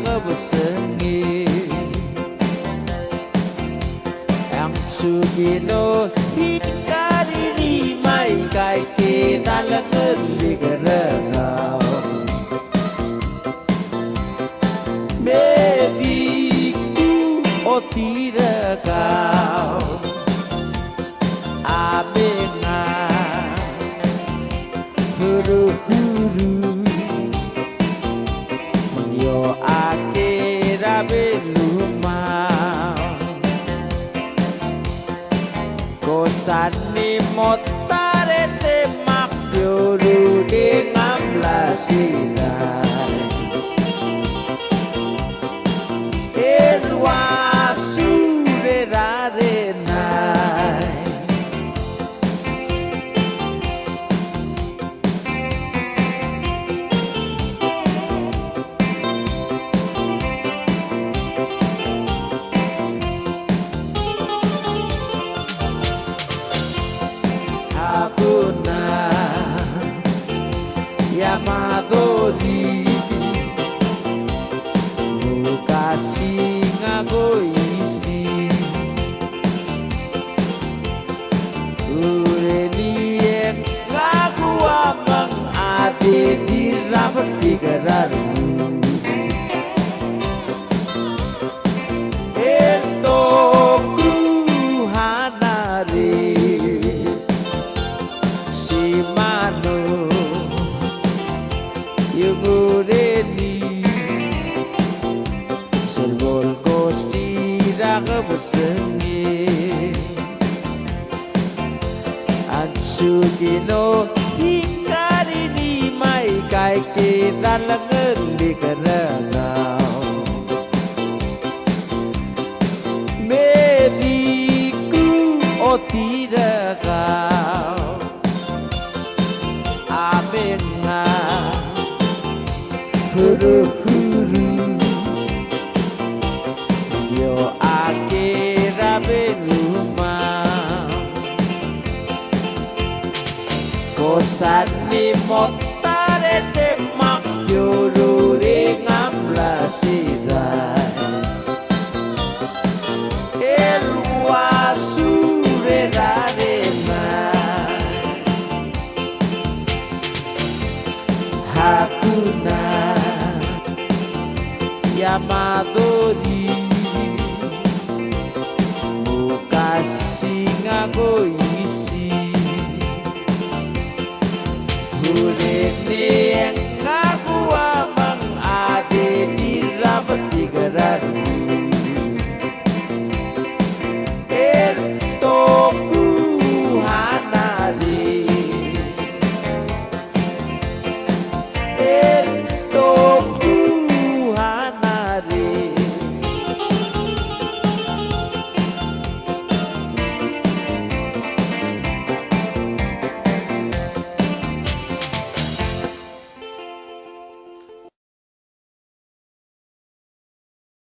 besengi yang sugino hikari mai kai kita lengan digerengau mediku otira kau abenga huru-huru yo akira belumau kosani motarete makyoru dengan belasirai elwasu rerarenai Hakuna Yamadori Mukasi ngagoisi Urelien ngagua mengade di rapat digeraru Entoku hanare Simano Yugureni Serbol kosira kebesengi Ansugino hingkari ni mai kai kita lengan digerengau Mediku otira kau abenga huru-huru yo akira belumau kosani motarete makyoru dengan belasirai elwasu rerarenai Hakuna Yamadori Mukasi ngagoisi Hurene